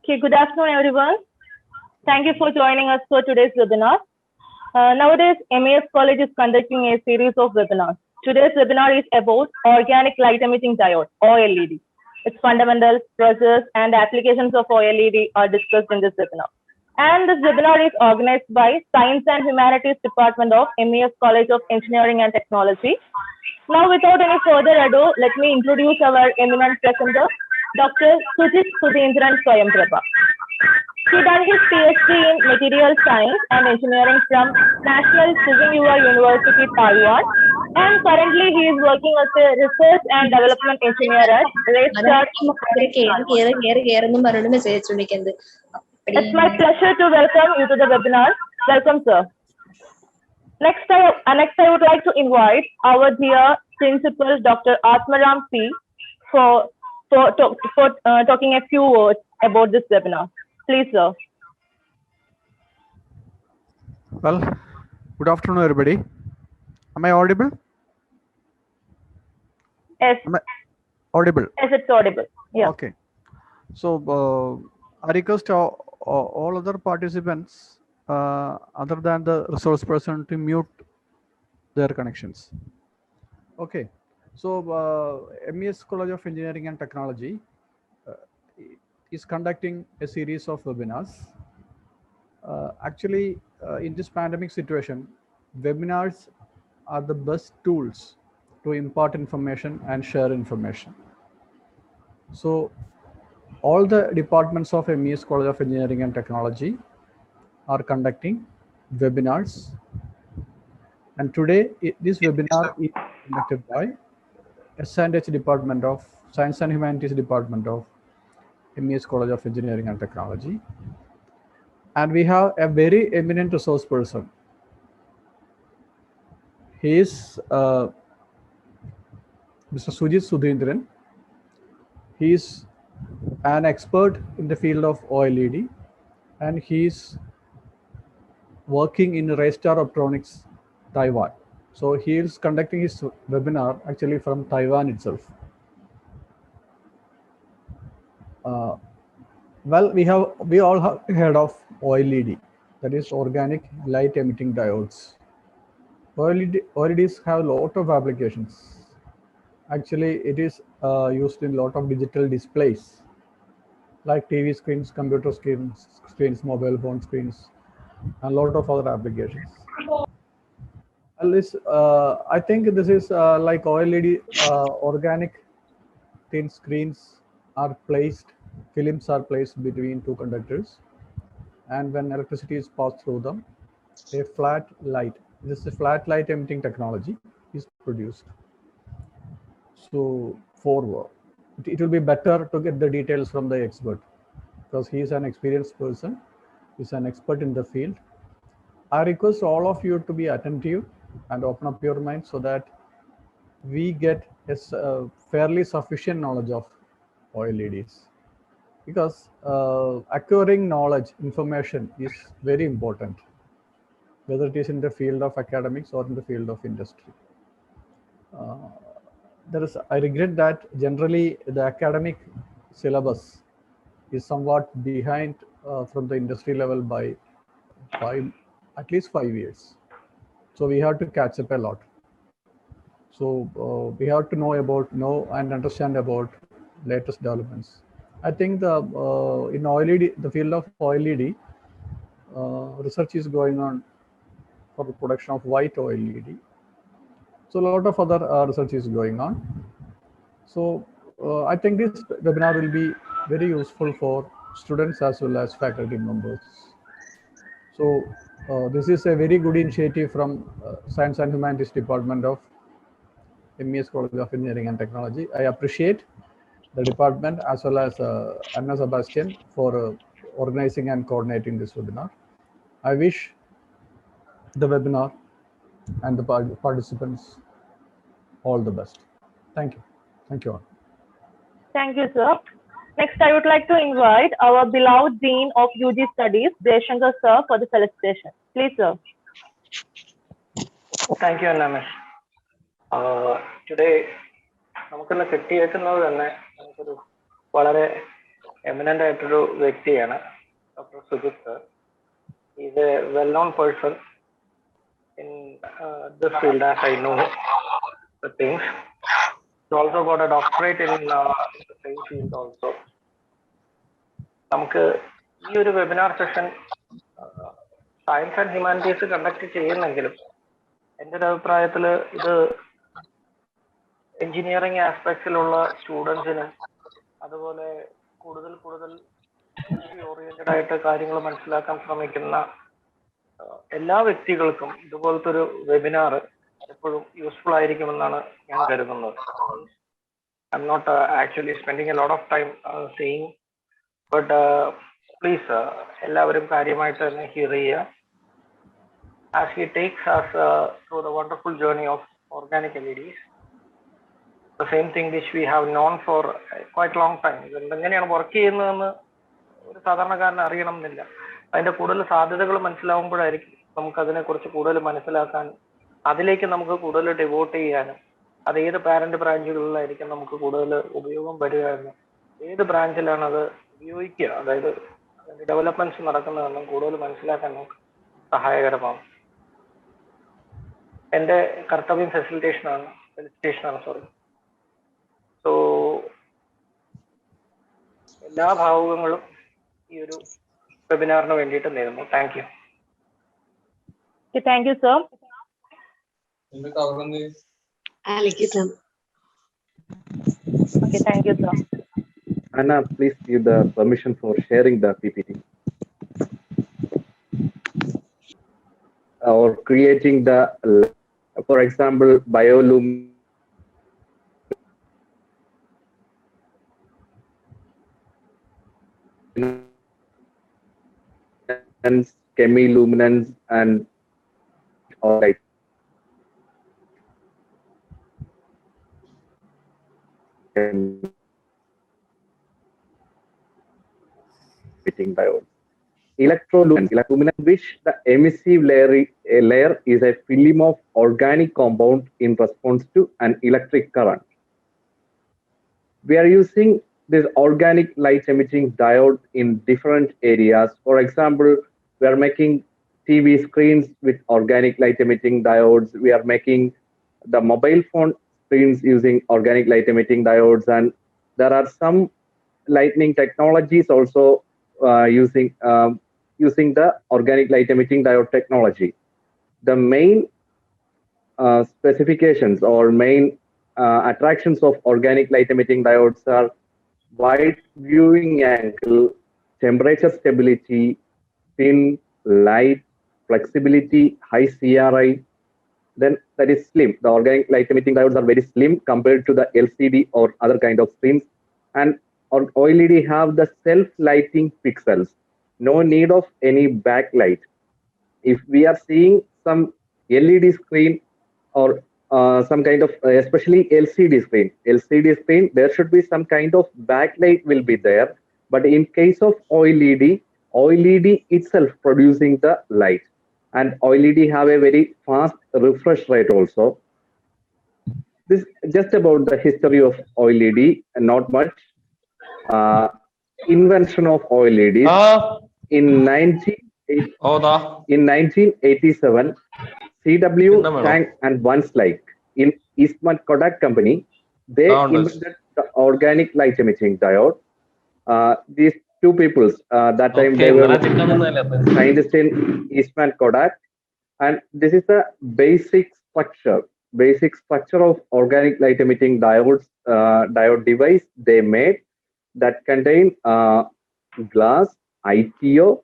Okay, good afternoon, everyone. Thank you for joining us for today's webinar. Nowadays, MES College is conducting a series of webinars. Today's webinar is about organic light emitting diode, OLED. Its fundamentals, process, and applications of OLED are discussed in this webinar. And this webinar is organized by Science and Humanities Department of MES College of Engineering and Technology. Now, without any further ado, let me introduce our eminent presenter, Dr. Sujit Sudhindran Swayamprabha. He done his PhD in Material Science and Engineering from National Tsinghua University, Taiwan, and currently he is working as a research and development engineer at Raystar. It's my pleasure to welcome you to the webinar. Welcome, sir. Next, I would like to invite our dear Principal, Dr. Atmaram P. for talking a few words about this webinar. Please, sir. Well, good afternoon, everybody. Am I audible? Yes. Am I audible? Yes, it's audible. Yeah. Okay. So I request all other participants, other than the resource person, to mute their connections. Okay. So MES College of Engineering and Technology is conducting a series of webinars. Actually, in this pandemic situation, webinars are the best tools to impart information and share information. So all the departments of MES College of Engineering and Technology are conducting webinars. And today, this webinar is conducted by S&H Department of Science and Humanities Department of MES College of Engineering and Technology. And we have a very eminent resource person. He is Mr. Sujit Sudhindran. He is an expert in the field of OLED, and he is working in Raystar Optronics, Taiwan. So he is conducting his webinar actually from Taiwan itself. Well, we all have heard of OLED, that is organic light emitting diodes. OLEDs have a lot of applications. Actually, it is used in a lot of digital displays, like TV screens, computer screens, mobile phone screens, and a lot of other applications. I think this is like OLED organic thin screens are placed, films are placed between two conductors, and when electricity is passed through them, a flat light, this is a flat light emitting technology, is produced. So it will be better to get the details from the expert, because he is an experienced person, he's an expert in the field. I request all of you to be attentive and open up your mind so that we get a fairly sufficient knowledge of OLEDs, because acquiring knowledge, information is very important, whether it is in the field of academics or in the field of industry. I regret that generally the academic syllabus is somewhat behind from the industry level by at least 5 years. So we have to catch up a lot. So we have to know and understand about latest developments. I think in OLED, the field of OLED, research is going on for the production of white OLED. So a lot of other research is going on. So I think this webinar will be very useful for students as well as faculty members. So this is a very good initiative from Science and Humanities Department of MES College of Engineering and Technology. I appreciate the department as well as Anna Sebastian for organizing and coordinating this webinar. I wish the webinar and the participants all the best. Thank you. Thank you all. Thank you, sir. Next, I would like to invite our beloved Dean of UG Studies, Jayshankar sir, for the felicitation. Please, sir. Thank you, Anna. Today, നമുക്കിന്ന് കിട്ടിയേക്കുന്നത് തന്നെ നമുക്കൊരു വളരെ eminent ആയിട്ടൊരു വ്യക്തിയാണ് doctor Sujith sir. Is A well known person in this field, as I know the things. He also got a doctorate in the same field also. നമുക്ക് ഈ ഒരു webinar session science and humanities conduct ചെയ്യുന്നെങ്കിലും എൻ്റെ ഒരു അഭിപ്രായത്തിൽ ഇത് engineering ആസ്പെക്ട്സിലുള്ള സ്റ്റുഡൻസിനും അതുപോലെ കൂടുതൽ ഓറിയന്റഡ് ആയിട്ട് കാര്യങ്ങൾ മനസ്സിലാക്കാൻ ശ്രമിക്കുന്ന എല്ലാ വ്യക്തികൾക്കും ഇതുപോലത്തെ ഒരു വെബിനാർ എപ്പോഴും യൂസ്ഫുൾ ആയിരിക്കുമെന്നാണ് ഞാൻ കരുതുന്നത്. I am not actually spending a lot of time seeing, but please എല്ലാവരും കാര്യമായിട്ട് തന്നെ ഹിയർ ചെയ്യുക. As he takes us through the wonderful journey of organic LEDs, the same thing which we have known for quite long time. ഇതെങ്ങനെയാണ് work ചെയ്യുന്നതെന്ന് ഒരു സാധാരണക്കാരന് അറിയണം എന്നില്ല. അതിന്റെ കൂടുതൽ സാധ്യതകൾ മനസ്സിലാവുമ്പോഴായിരിക്കും നമുക്ക് അതിനെക്കുറിച്ച് കൂടുതൽ മനസ്സിലാക്കാൻ, അതിലേക്ക് നമുക്ക് കൂടുതൽ ഡിവോട്ട് ചെയ്യാനും, അത് ഏത് പാരന്റ് ബ്രാഞ്ചുകളിലായിരിക്കും നമുക്ക് കൂടുതൽ ഉപയോഗം വരിക എന്ന്, ഏത് ബ്രാഞ്ചിലാണ് അത് ഉപയോഗിക്കുക, അതായത് അതിന്റെ ഡെവലപ്മെന്റ്സ് നടക്കുന്നതെന്നും കൂടുതൽ മനസ്സിലാക്കാൻ നമുക്ക് സഹായകരമാകും. എൻ്റെ കർത്തവ്യം ഫെസിലിറ്റേഷനാണ് സോറി. സോ എല്ലാ ഭാവുകങ്ങളും ഈ ഒരു വെബിനാറിന് വേണ്ടിയിട്ട് നേരുന്നു. Thank you. Thank you, sir. Okay, thank you, sir. Anna, please give the permission for sharing the PPT or creating the, for example, bioluminescence, chemiluminescence, and all right. Diode. Electroluminescence, which the emissive layer is a film of organic compound in response to an electric current. We are using this organic light emitting diode in different areas. For example, we are making TV screens with organic light emitting diodes. We are making the mobile phone screens using organic light emitting diodes, and there are some lightning technologies also using the organic light emitting diode technology. The main specifications or main attractions of organic light emitting diodes are wide viewing angle, temperature stability, thin, light, flexibility, high CRI. Then that is slim. The organic light emitting diodes are very slim compared to the LCD or other kind of screens. And OLED have the self-lighting pixels. No need of any backlight. If we are seeing some LED screen or some kind of, especially LCD screen, there should be some kind of backlight will be there. But in case of OLED itself producing the light, and OLED have a very fast refresh rate also. This just about the history of OLED, and not much. Invention of OLEDs in 1987, CW Tang and Wunderlich in Eastman Kodak company, they invented the organic light emitting diode. These two people, that time they were scientists in Eastman Kodak, and this is the basic structure of organic light emitting diode device they made, that contain glass, ITO,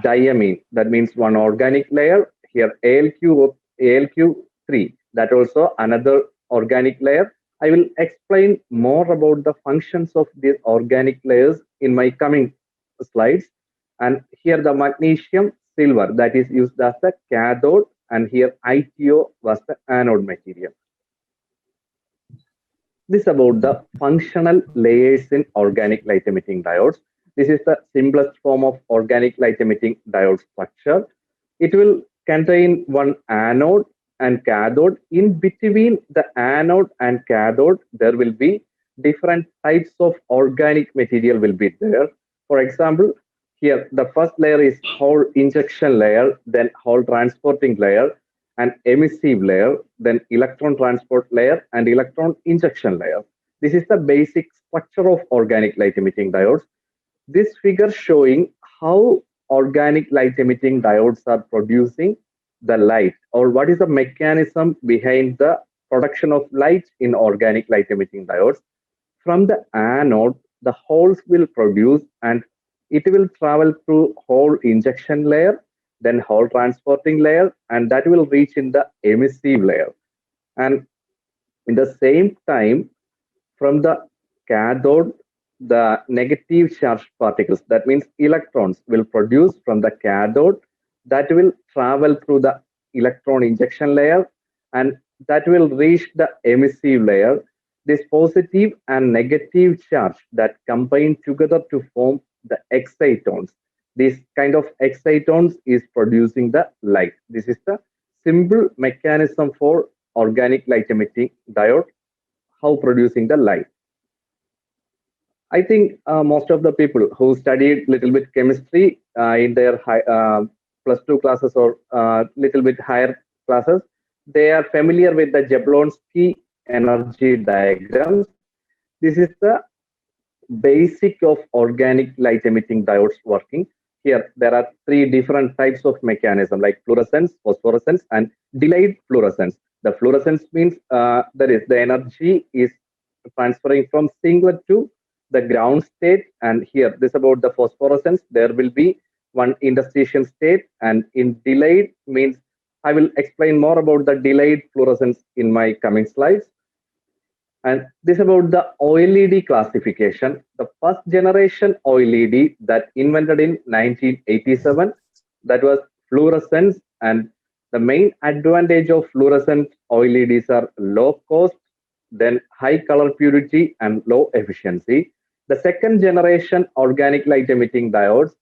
diamine, that means one organic layer, here ALQ3, that also another organic layer. I will explain more about the functions of these organic layers in my coming slides. And here the magnesium silver, that is used as the cathode, and here ITO was the anode material. This about the functional layers in organic light emitting diodes. This is the simplest form of organic light emitting diode structure. It will contain one anode and cathode. In between the anode and cathode, there will be different types of organic material will be there. For example, here the first layer is Hall injection layer, then Hall transporting layer, and emissive layer, then electron transport layer, and electron injection layer. This is the basic structure of organic light emitting diodes. This figure showing how organic light emitting diodes are producing the light, or what is the mechanism behind the production of light in organic light emitting diodes. From the anode, the holes will produce and it will travel through Hall injection layer, then Hall transporting layer, and that will reach in the emissive layer. And in the same time, from the cathode, the negative charged particles, that means electrons, will produce from the cathode, that will travel through the electron injection layer, and that will reach the emissive layer. This positive and negative charge that combine together to form the excitons. This kind of excitons is producing the light. This is the simple mechanism for organic light emitting diode, how producing the light. I think most of the people who studied little bit chemistry in their +2 classes or little bit higher classes, they are familiar with the Jablonski energy diagrams. This is the basic of organic light emitting diodes working. Here, there are 3 different types of mechanism like fluorescence, phosphorescence, and delayed fluorescence. The fluorescence means that is the energy is transferring from singlet to the ground state, and here this about the phosphorescence. There will be one interstitial state, and in delayed means I will explain more about the delayed fluorescence in my coming slides. And this about the OLED classification. The first generation OLED that invented in 1987, that was fluorescence, and the main advantage of fluorescent OLEDs are low cost, then high color purity and low efficiency. The second generation organic light emitting diodes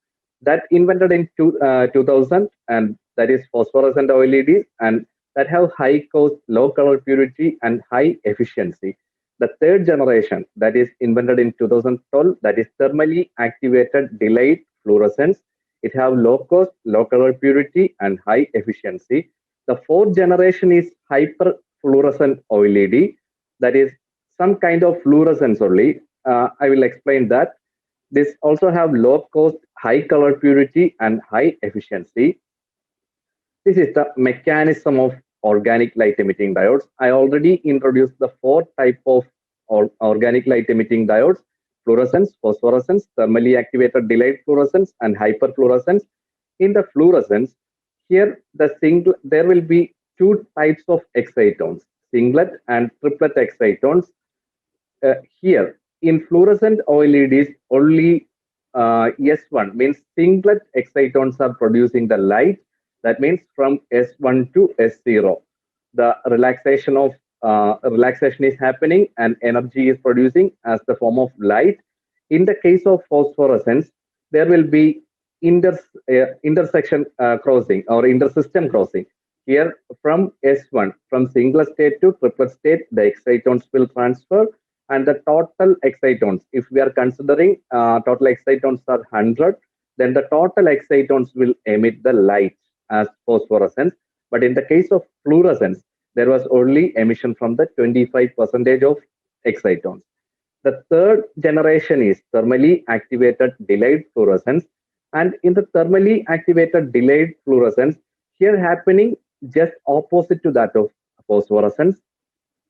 that invented in 2000, and that is phosphorescent OLEDs, and that have high cost, low color purity and high efficiency. The third generation that is invented in 2012, that is thermally activated delayed fluorescence. It have low cost, low color purity and high efficiency. The fourth generation is hyper fluorescent OLED, that is some kind of fluorescence only. I will explain that. This also have low cost, high color purity and high efficiency. This is the mechanism of organic light emitting diodes. I already introduced the 4 type of organic light emitting diodes: fluorescence, phosphorescence, thermally activated delayed fluorescence, and hyperfluorescence. In the fluorescence, here there will be 2 types of excitons, singlet and triplet excitons. Here in fluorescent OLEDs, only S1 means singlet excitons are producing the light. That means from S1 to S0, the relaxation is happening and energy is producing as the form of light. In the case of phosphorescence, there will be intersection crossing or intersystem crossing. Here from S1, from singlet state to triplet state, the excitons will transfer, and the total excitons, if we are considering total excitons are 100, then the total excitons will emit the light as phosphorescence. But in the case of fluorescence, there was only emission from the 25% of excitons. The third generation is thermally activated delayed fluorescence. And in the thermally activated delayed fluorescence, here happening just opposite to that of phosphorescence,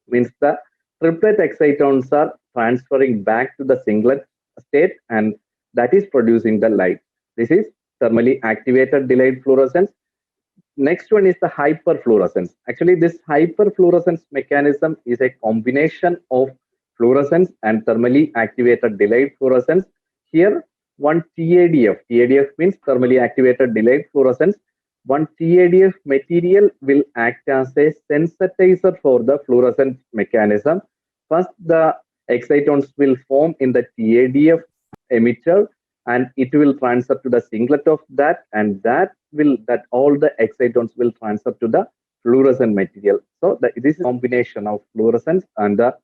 means the triplet excitons are transferring back to the singlet state, and that is producing the light. This is thermally activated delayed fluorescence. Next one is the hyperfluorescence. Actually, this hyperfluorescence mechanism is a combination of fluorescence and thermally activated delayed fluorescence. Here, one TADF means thermally activated delayed fluorescence. One TADF material will act as a sensitizer for the fluorescent mechanism. First, the excitons will form in the TADF emitter, and it will transfer to the singlet of that, and that all the excitons will transfer to the fluorescent material. So this is a combination of fluorescence and the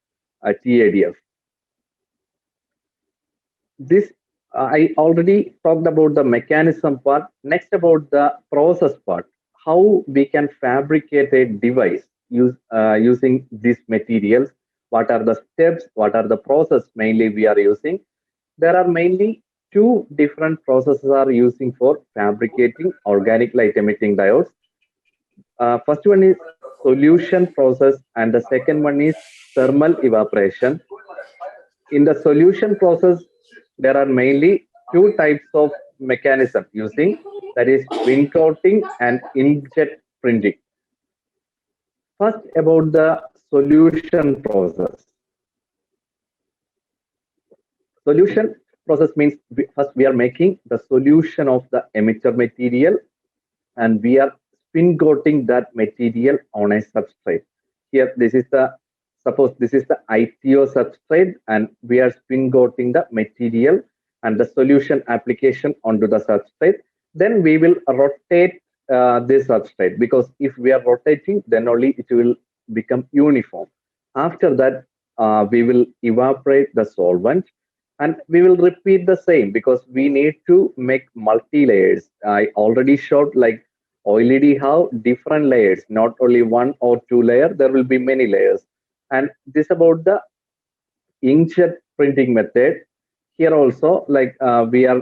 TADF. this I already talked about the mechanism part. Next, about the process part, how we can fabricate a device using these materials. What are the steps? What are the process mainly we are using? There are mainly two different processes are using for fabricating organic light emitting diodes. First one is solution process, and the second one is thermal evaporation. In the solution process, there are mainly two types of mechanism using, that is spin coating and inkjet printing. First, about the solution process. Solution process means first we are making the solution of the emitter material, and we are spin coating that material on a substrate. Here, this is the, suppose this is the ITO substrate, and we are spin coating the material and the solution application onto the substrate. Then we will rotate this substrate, because if we are rotating, then only it will become uniform. After that, we will evaporate the solvent, and we will repeat the same, because we need to make multi layers. I already showed like OLED have different layers, not only one or two layer, there will be many layers. And this about the inkjet printing method. Here also, like we are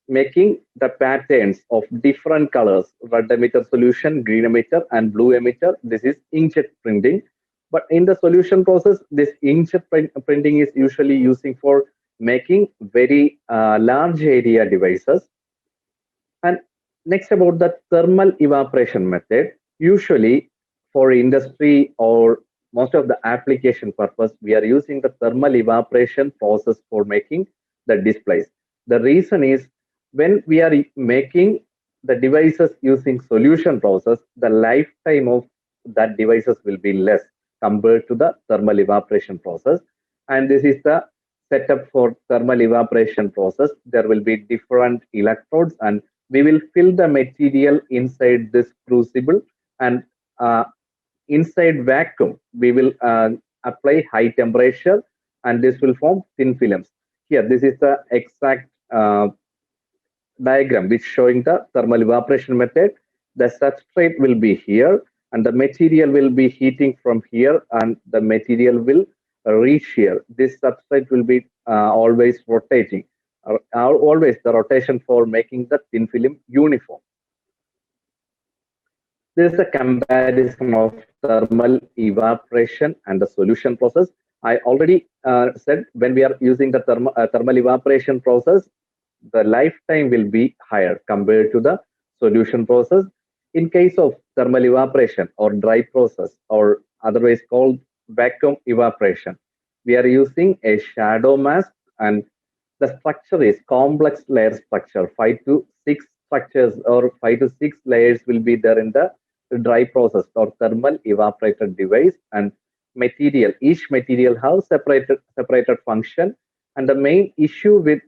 making the patterns of different colors: red emitter solution, green emitter, and blue emitter. This is inkjet printing. But in the solution process, this inkjet printing is usually using for making very large area devices. And next, about the thermal evaporation method. Usually for industry or most of the application purpose, we are using the thermal evaporation process for making the displays. The reason is, when we are making the devices using solution process, the lifetime of that devices will be less compared to the thermal evaporation process. And this is the setup for thermal evaporation process. There will be different electrodes, and we will fill the material inside this crucible, and inside vacuum we will apply high temperature, and this will form thin films. Here, this is the exact diagram which showing the thermal evaporation method. The substrate will be here, and the material will be heating from here, and the material will reach here. This substrate will be always rotating, always the rotation for making the thin film uniform. This is a comparison of thermal evaporation and the solution process. I already said, when we are using the thermal evaporation process, the lifetime will be higher compared to the solution process. In case of thermal evaporation or dry process, or otherwise called vacuum evaporation, we are using a shadow mask, and the structure is complex layer structure. 5 to 6 structures or 5 to 6 layers will be there in the dry process or thermal evaporated device. And material, each material has separated function. And the main issue with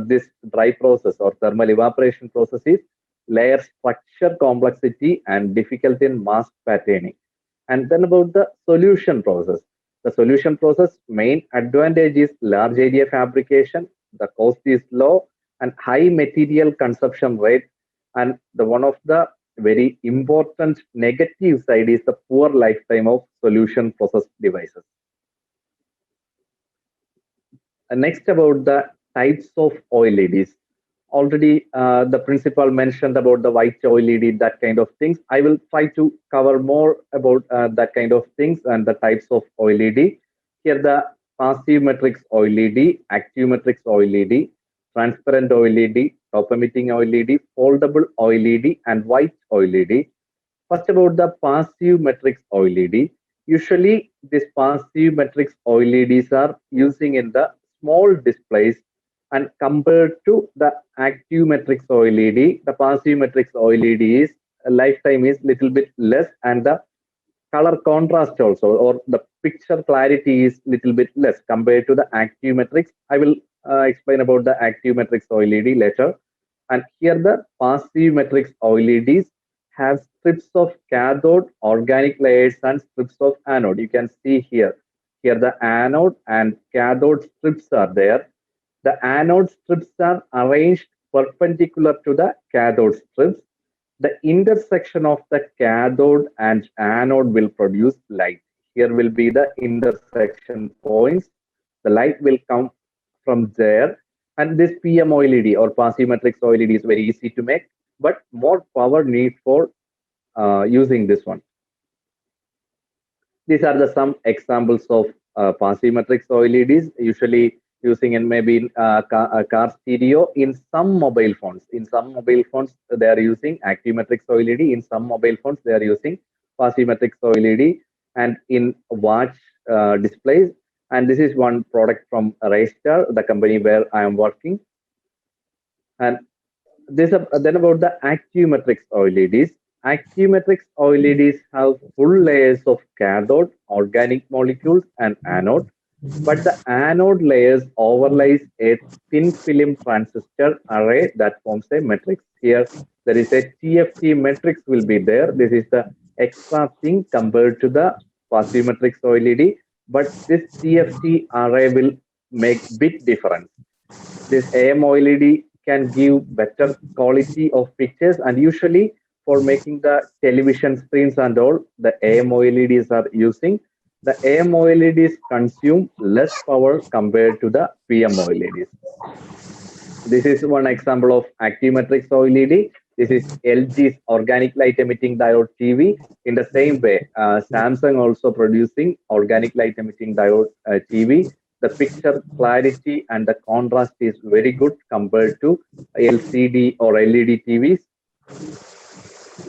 this dry process or thermal evaporation process is layer structure complexity and difficulty in mask patterning. And then about the solution process. The solution process main advantage is large area fabrication, the cost is low, and high material consumption rate. And the one of the very important negative side is the poor lifetime of solution process devices. And next, about the types of OLEDs. Already the principal mentioned about the white OLED, that kind of things. I will try to cover more about that kind of things and the types of OLED. Here, the passive matrix OLED, active matrix OLED, transparent OLED, top emitting OLED, foldable OLED, and white OLED. First, about the passive matrix OLED. Usually, these passive matrix OLEDs are using in the small displays, and compared to the active matrix OLED, the passive matrix OLED is lifetime is little bit less, and the color contrast also, or the picture clarity is little bit less compared to the active matrix. I will explain about the active matrix OLED later. And here, the passive matrix OLEDs have strips of cathode, organic layers, and strips of anode. You can see here. Here, the anode and cathode strips are there. The anode strips are arranged perpendicular to the cathode strips. The intersection of the cathode and anode will produce light. Here will be the intersection points. The light will come from there. And this PMO LED or passive matrix OLED is very easy to make, but more power need for using this one. These are the some examples of passive matrix OLEDs, usually using in maybe in car stereo. In some mobile phones, they are using active matrix OLED. In some mobile phones, they are using passive matrix OLED, and in watch displays. And this is one product from Raystar, the company where I am working. And this then about the active matrix OLEDs. Active matrix OLEDs have full layers of cathode, organic molecules, and anode, but the anode layers overlays a thin film transistor array that forms a matrix. Here, there is a TFT matrix will be there. This is the extra thing compared to the passive matrix OLED, but this TFT array will make big difference. This AMOLED can give better quality of pictures, and usually for making the television screens and all, the AMOLEDs are using. The AMOLEDs consume less power compared to the PMOLEDs. This is one example of active matrix OLED. This is LG's organic light emitting diode TV. In the same way, Samsung also producing organic light emitting diode TV. The picture clarity and the contrast is very good compared to LCD or LED TVs.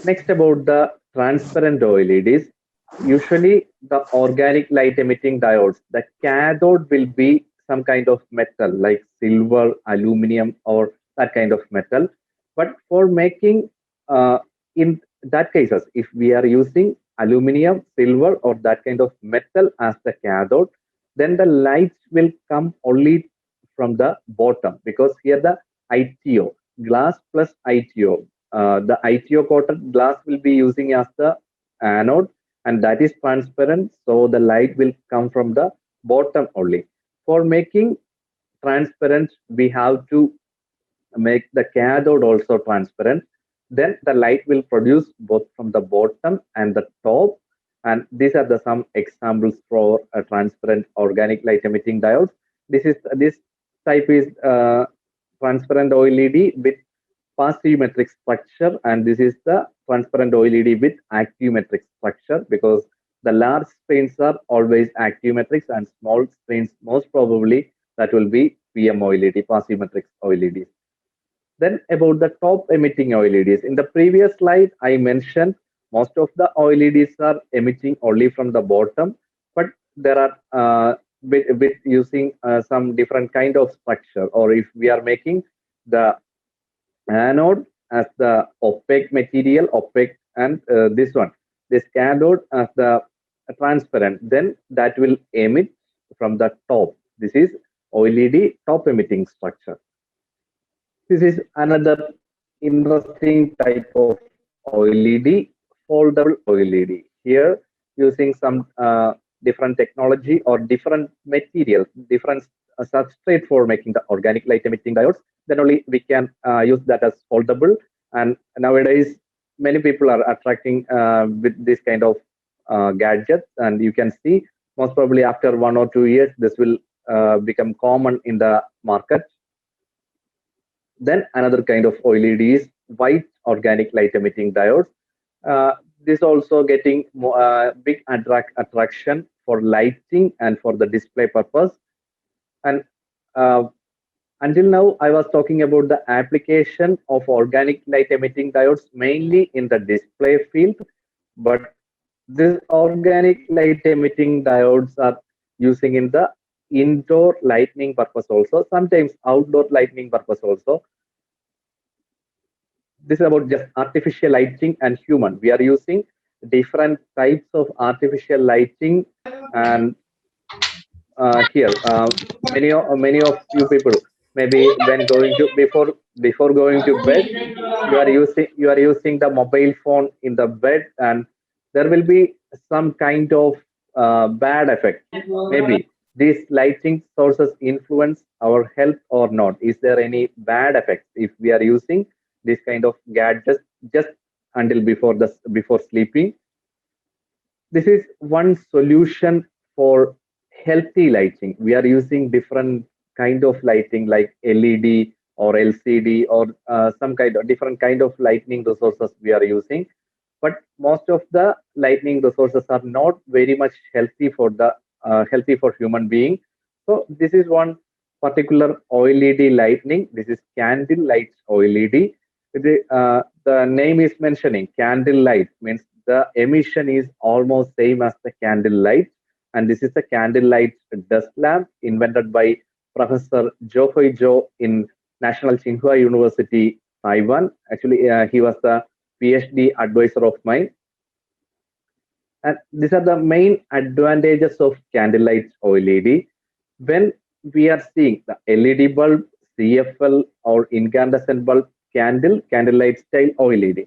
Next, about the transparent OLEDs. Usually, the organic light emitting diodes, the cathode will be some kind of metal like silver, aluminum, or that kind of metal. But for making, in that cases, if we are using aluminum, silver, or that kind of metal as the cathode, then the lights will come only from the bottom, because here the ITO, glass plus ITO, the ITO coated glass will be using as the anode, and that is transparent, so the light will come from the bottom only. For making transparent, we have to make the cathode also transparent. Then the light will produce both from the bottom and the top. And these are the some examples for a transparent organic light emitting diodes. This type is transparent OLED with passive matrix structure, and this is the transparent OLED with active matrix structure, because the large screens are always active matrix and small screens most probably that will be PMOLED, passive matrix OLEDs. Then about the top emitting OLEDs. In the previous slide, I mentioned most of the OLEDs are emitting only from the bottom, but there are with using some different kind of structure, or if we are making the anode as the opaque material, opaque, and this cathode as the transparent, then that will emit from the top. This is OLED top emitting structure. This is another interesting type of OLED, foldable OLED. Here, using some different technology or different materials, different substrate for making the organic light emitting diodes, then only we can use that as foldable. And nowadays, many people are attracting with this kind of gadgets, and you can see most probably after 1 or 2 years, this will become common in the market. Then another kind of OLED is white organic light emitting diodes. This also getting big attraction for lighting and for the display purpose. And until now, I was talking about the application of organic light emitting diodes mainly in the display field, but this organic light emitting diodes are using in the indoor lighting purpose also, sometimes outdoor lighting purpose also. This is about just artificial lighting and human. We are using different types of artificial lighting, and here many of you people, maybe when going to before going to bed, you are using the mobile phone in the bed, and there will be some kind of bad effect. Maybe these lighting sources influence our health or not? Is there any bad effects if we are using this kind of gadgets just until before sleeping? This is one solution for healthy lighting. We are using different kind of lighting like LED or LCD or some kind of different kind of lighting resources we are using, but most of the lightning resources are not very much healthy for human being. So this is one particular OLED lightning. This is candle light OLED. The name is mentioning candle light means the emission is almost same as the candle light, and this is a candle light dust lamp invented by Professor Zhou Hui Zhou in National Tsinghua University, Taiwan. Actually, he was the PhD advisor of mine. And these are the main advantages of candlelight OLED. When we are seeing the LED bulb, CFL, or incandescent bulb, candlelight style OLED.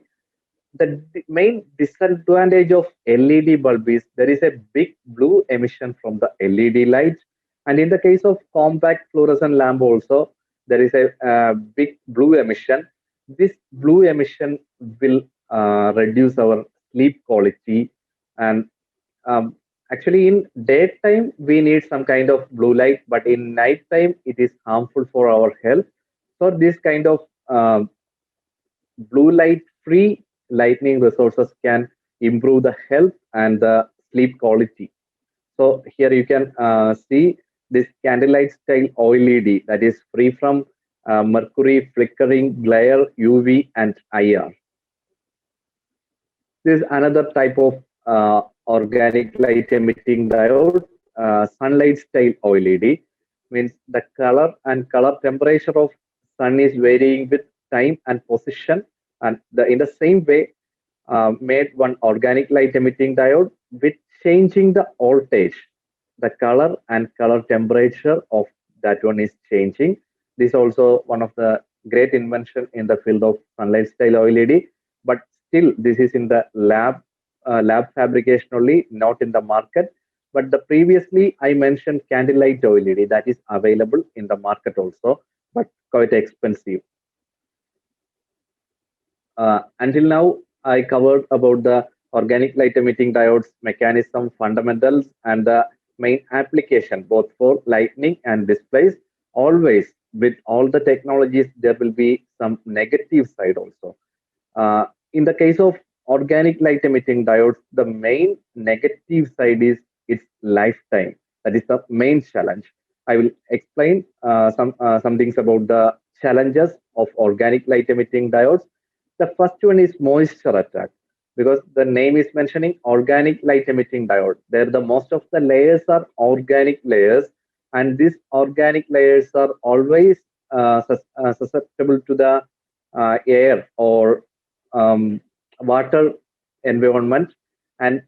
The main disadvantage of LED bulb is there is a big blue emission from the LED light. And in the case of compact fluorescent lamp also, there is a big blue emission. This blue emission will reduce our sleep quality. And actually in daytime, we need some kind of blue light, but in nighttime, it is harmful for our health. So this kind of blue light free lighting resources can improve the health and the sleep quality. So here you can see this candlelight style OLED that is free from mercury, flickering, glare, UV, and IR. This is another type of organic light emitting diode, sunlight style OLED. Means the color and color temperature of sun is varying with time and position, and in the same way made one organic light emitting diode with changing the voltage, the color and color temperature of that one is changing. This is also one of the great invention in the field of sunlight style OLED, but still this is in the lab fabrication only, not in the market. But the previously I mentioned candlelight OLED that is available in the market also, but quite expensive. Until now, I covered about the organic light emitting diodes, mechanism, fundamentals, and the main application, both for lighting and displays. Always, with all the technologies, there will be some negative side also. In the case of organic light emitting diodes, the main negative side is its lifetime. That is the main challenge. I will explain some things about the challenges of organic light emitting diodes. The first one is moisture attack, because the name is mentioning organic light emitting diode. There, the most of the layers are organic layers, and these organic layers are always susceptible to the air or water environment, and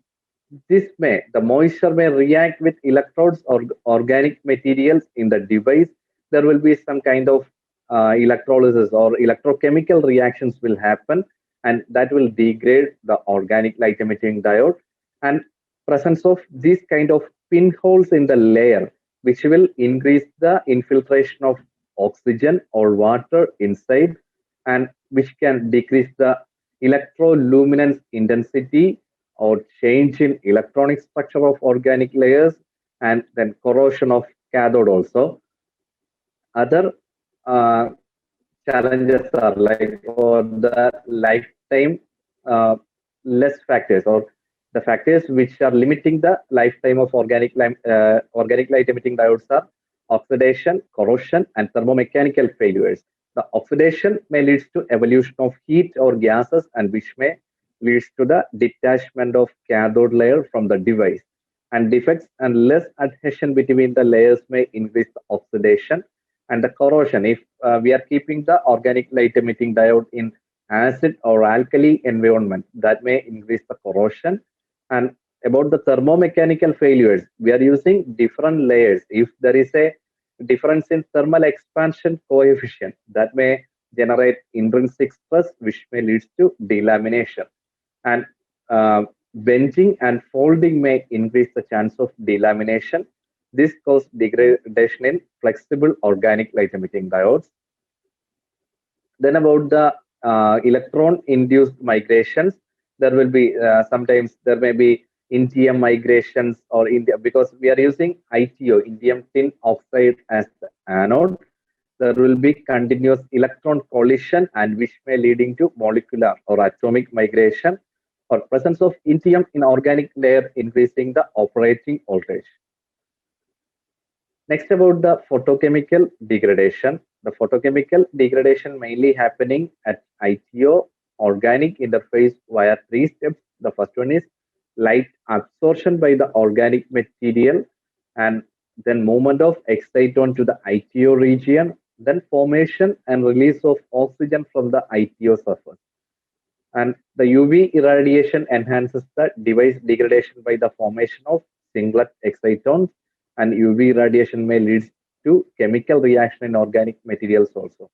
the moisture may react with electrodes or organic materials in the device. There will be some kind of electrolysis or electrochemical reactions will happen, and that will degrade the organic light emitting diode. And presence of these kind of pinholes in the layer, which will increase the infiltration of oxygen or water inside, and which can decrease the electroluminance intensity or change in electronic structure of organic layers, and then corrosion of cathode also. Other challenges are like for the lifetime less factors, or the factors which are limiting the lifetime of organic light emitting diodes are oxidation, corrosion, and thermomechanical failures. The oxidation may lead to evolution of heat or gases, and which may lead to the detachment of cathode layer from the device. And defects and less adhesion between the layers may increase the oxidation and the corrosion. If we are keeping the organic light emitting diode in acid or alkali environment, that may increase the corrosion. And about the thermomechanical failures, we are using different layers. If there is a difference in thermal expansion coefficient, that may generate intrinsic stress, which may lead to delamination. And bending and folding may increase the chance of delamination. This causes degradation in flexible organic light emitting diodes. Then about the electron-induced migrations, there will be sometimes there may be indium migrations or India, because we are using ITO, indium tin oxide, as the anode. There will be continuous electron collision and which may leading to molecular or atomic migration or presence of indium in organic layer, increasing the operating voltage. Next, about the photochemical degradation. The photochemical degradation mainly happening at ITO organic interface via 3 steps. The first one is light absorption by the organic material, and then movement of exciton to the ITO region, then formation and release of oxygen from the ITO surface. And the UV irradiation enhances the device degradation by the formation of singlet excitons, and UV irradiation may lead to chemical reaction in organic materials also.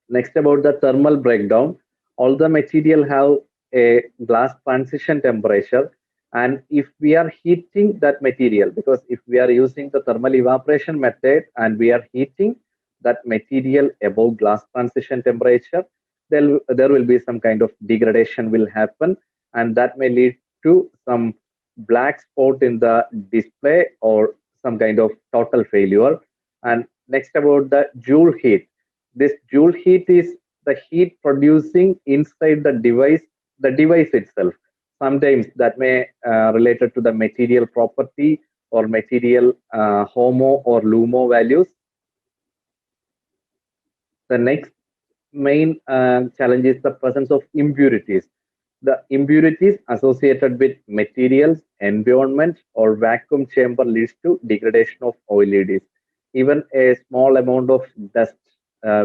Next, about the thermal breakdown. All the material have a glass transition temperature, and if we are heating that material, because if we are using the thermal evaporation method and we are heating that material above glass transition temperature, there will be some kind of degradation will happen, and that may lead to some black spot in the display or some kind of total failure. And next, about the Joule heat. This Joule heat is the heat producing inside the device itself. Sometimes that may related to the material property or material HOMO or LUMO values. The next main challenge is the presence of impurities. The impurities associated with materials, environment, or vacuum chamber leads to degradation of OLEDs. Even a small amount of dust,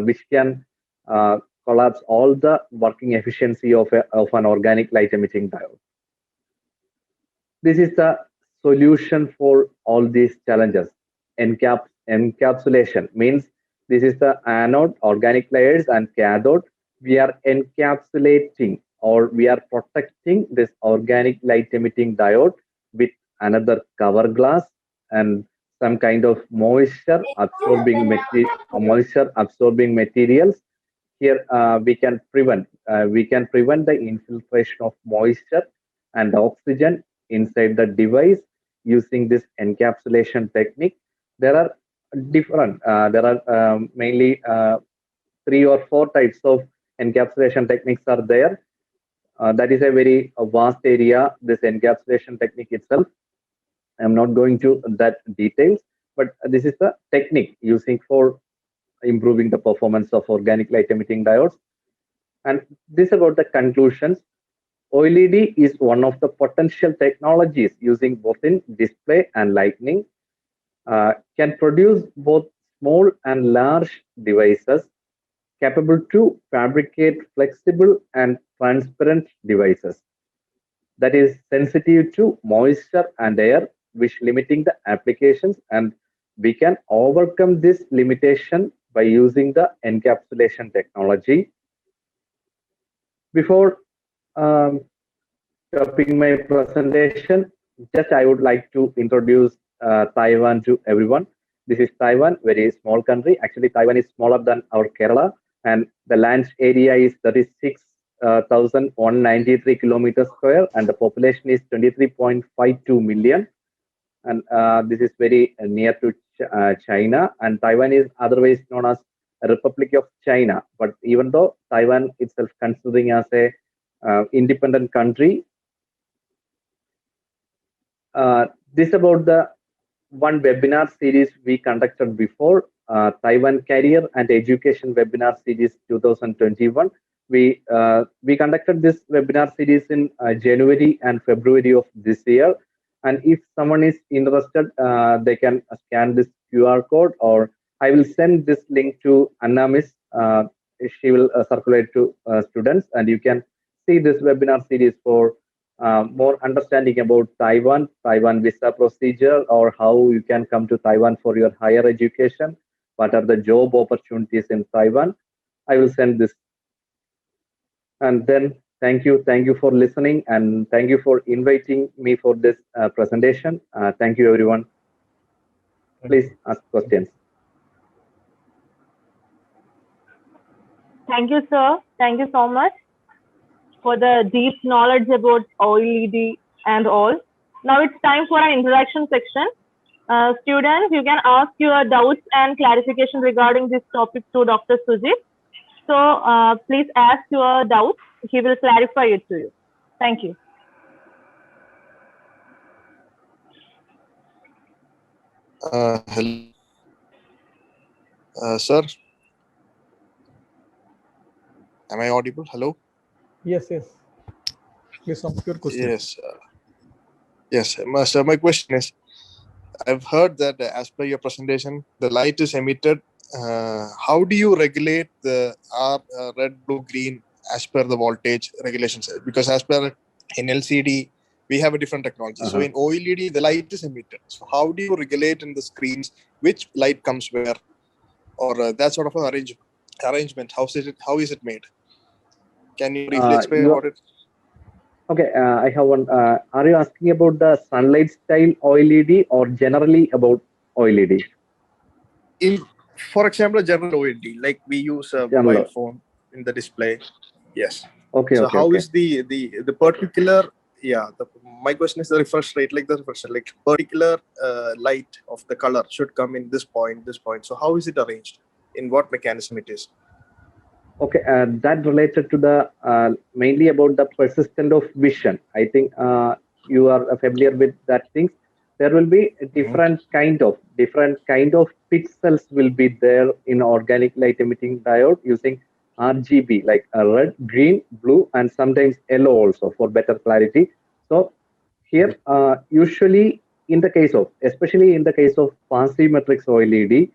which can collapse all the working efficiency of an organic light emitting diode. This is the solution for all these challenges. Encapsulation means this is the anode, organic layers, and cathode. We are encapsulating, or we are protecting this organic light emitting diode with another cover glass and some kind of moisture absorbing materials. Here we can prevent the infiltration of moisture and oxygen inside the device using this encapsulation technique. There are mainly 3 or 4 types of encapsulation techniques are there. That is a very vast area, this encapsulation technique itself. I'm not going to that details, but this is the technique using for improving the performance of organic light emitting diodes. And this about the conclusions. OLED is one of the potential technologies using both in display and lighting. Can produce both small and large devices, capable to fabricate flexible and transparent devices that is sensitive to moisture and air, which limiting the applications, and we can overcome this limitation by using the encapsulation technology. Before stopping my presentation, just I would like to introduce Taiwan to everyone. This is Taiwan, very small country. Actually, Taiwan is smaller than our Kerala, and the land area is 36,193 kilometers square, and the population is 23.52 million. And this is very near to China, and Taiwan is otherwise known as Republic of China. But even though Taiwan itself considering as a independent country, this about the one webinar series we conducted before, Taiwan Career and Education Webinar Series 2021. We conducted this webinar series in January and February of this year. And if someone is interested, they can scan this QR code, or I will send this link to Anna Miss. She will circulate to students, and you can see this webinar series for more understanding about Taiwan visa procedure, or how you can come to Taiwan for your higher education. What are the job opportunities in Taiwan? I will send this. And then thank you for listening, and thank you for inviting me for this presentation. Thank you, everyone. Please ask questions. Thank you, sir. Thank you so much for the deep knowledge about OLED and all. Now it's time for our interaction section. Students, you can ask your doubts and clarification regarding this topic to Dr. Sujit. So please ask your doubts. He will clarify it to you. Thank you. Hello, sir. Am I audible? Hello. Yes, yes. Please ask your question. Yes. Yes, sir. My question is, I've heard that as per your presentation, the light is emitted. How do you regulate the red, blue, green as per the voltage regulations? Because as per in LCD, we have a different technology. So in OLED, the light is emitted. So how do you regulate in the screens which light comes where, or that sort of an arrangement? How is it made? Can you briefly explain about it? Okay, I have one. Are you asking about the sunlight style OLED or generally about OLED? For example, general OLED, like we use a mobile phone in the display. Yes. Okay. So okay, how okay. is the particular? Yeah. My question is the refresh rate, like the refresh, like particular light of the color should come in this point, this point. So how is it arranged? In what mechanism it is? Okay, that related to the mainly about the persistent of vision. I think you are familiar with that things. There will be a different kind of pixels will be there in organic light emitting diode using RGB, like red, green, blue, and sometimes yellow also for better clarity. So here, usually in the case of, especially in the case of passive matrix OLED,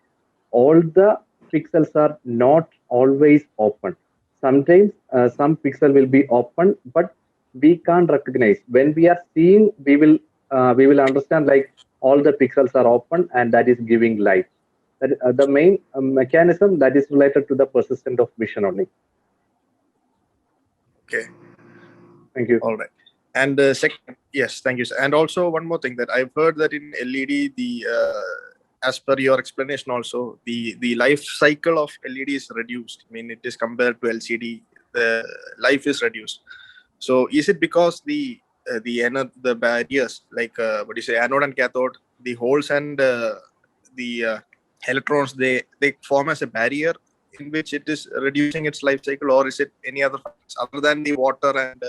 all the pixels are not always open. Sometimes some pixel will be open, but we can't recognize. When we are seeing, we will understand like all the pixels are open and that is giving light. That the main mechanism that is related to the persistent of vision only. Okay. Thank you. All right. And second, yes, thank you, sir. And also one more thing that I've heard that in LED, as per your explanation also, the life cycle of LED is reduced. I mean, it is compared to LCD, the life is reduced. So is it because the barriers, like what do you say, anode and cathode, the holes and the electrons, they form as a barrier in which it is reducing its life cycle, or is it any other factors other than the water and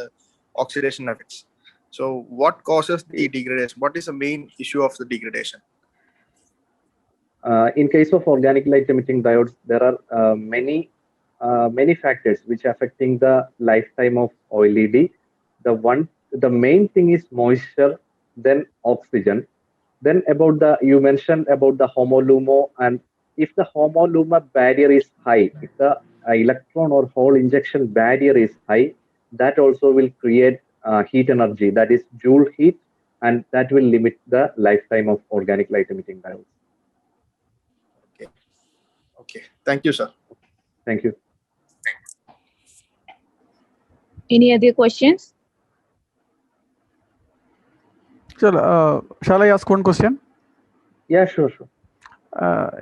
oxidation effects? So what causes the degradation? What is the main issue of the degradation? In case of organic light emitting diodes, there are many factors which are affecting the lifetime of OLED. The main thing is moisture, then oxygen, then about you mentioned about the HOMO-LUMO, and if the HOMO-LUMO barrier is high, if the electron or hole injection barrier is high, that also will create heat energy, that is Joule heat, and that will limit the lifetime of organic light emitting diodes. Okay. Thank you, sir. Thank you. Any other questions? Shall I ask one question? Yeah, sure.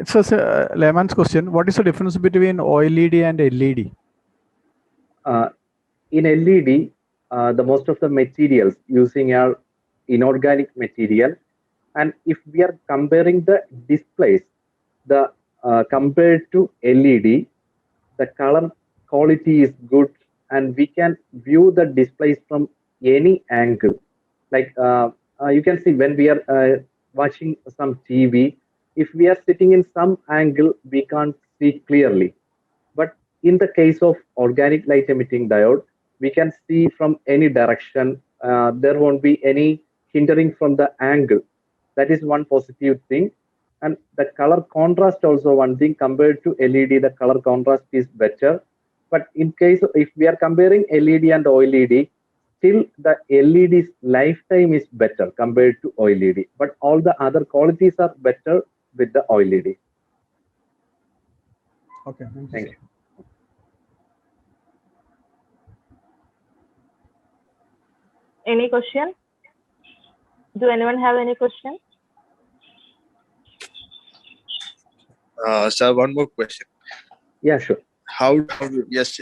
It's a layman's question. What is the difference between OLED and LED? In LED, the most of the materials using are inorganic material, and if we are comparing the displays, compared to LED, the color quality is good, and we can view the displays from any angle. Like you can see when we are watching some TV, if we are sitting in some angle, we can't see clearly. But in the case of organic light emitting diode, we can see from any direction. There won't be any hindering from the angle. That is one positive thing. And the color contrast also one thing. Compared to LED, the color contrast is better. But in case if we are comparing LED and OLED, still the LED's lifetime is better compared to OLED. But all the other qualities are better with the OLED. Okay, thank you. Any question? Do anyone have any question? Sir, one more question. Yeah, sure. Yes,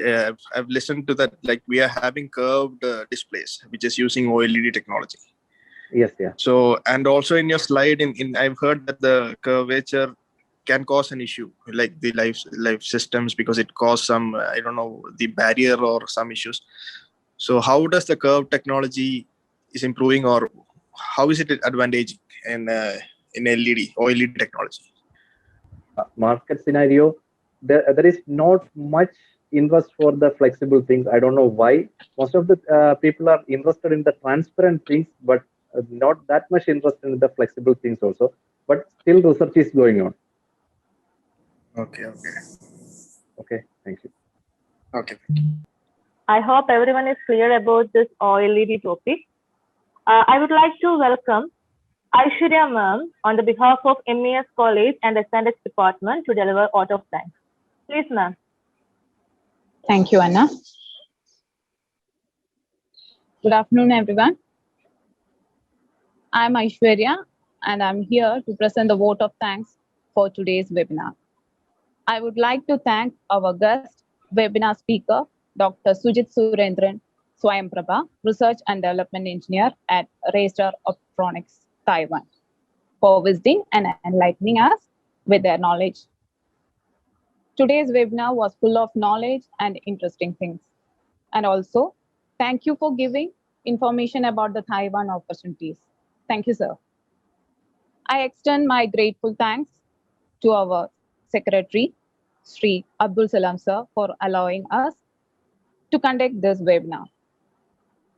I've listened to that. Like we are having curved displays, which is using OLED technology. Yes, yeah. So, and also in your slide, in I've heard that the curvature can cause an issue, like the life systems, because it causes some I don't know, the barrier or some issues. So, how does the curved technology is improving, or how is it advantaging in LED OLED technology? Market scenario, there is not much interest for the flexible things. I don't know why. Most of the people are interested in the transparent things, but not that much interested in the flexible things also. But still, research is going on. Okay. Okay, thank you. Okay. I hope everyone is clear about this OLED topic. I would like to welcome Aishwarya ma'am on the behalf of MES College and S&X department to deliver out of thanks. Please, ma'am. Thank you, Anna. Good afternoon, everyone. I'm Aishwarya, and I'm here to present the vote of thanks for today's webinar. I would like to thank our guest webinar speaker, Dr. Sujit Surendran Swayamprabha, Research and Development Engineer at Raystar Optronics, Taiwan, for visiting and enlightening us with their knowledge. Today's webinar was full of knowledge and interesting things. And also, thank you for giving information about the Taiwan opportunities. Thank you, sir. I extend my grateful thanks to our Secretary, Sri Abdul Salam sir, for allowing us to conduct this webinar.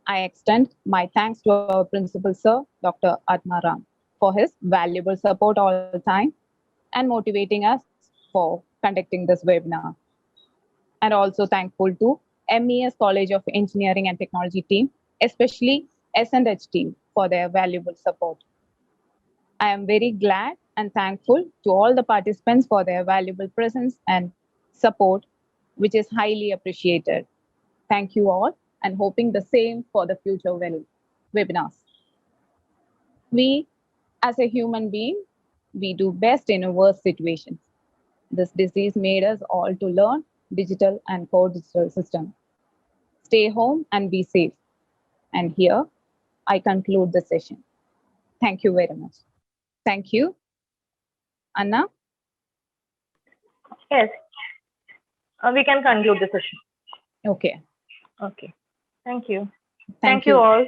I extend my thanks to our Principal Sir, Dr. Atmaram, for his valuable support all the time and motivating us for conducting this webinar. And also thankful to MES College of Engineering and Technology team, especially S&H team, for their valuable support. I am very glad and thankful to all the participants for their valuable presence and support, which is highly appreciated. Thank you all, and hoping the same for the future webinars. We, as a human being, we do best in a worse situations. This disease made us all to learn digital and core digital system. Stay home and be safe. And here, I conclude the session. Thank you very much. Thank you. Anna? Yes. We can conclude the session. Okay. Okay. Thank you. Thank you you all.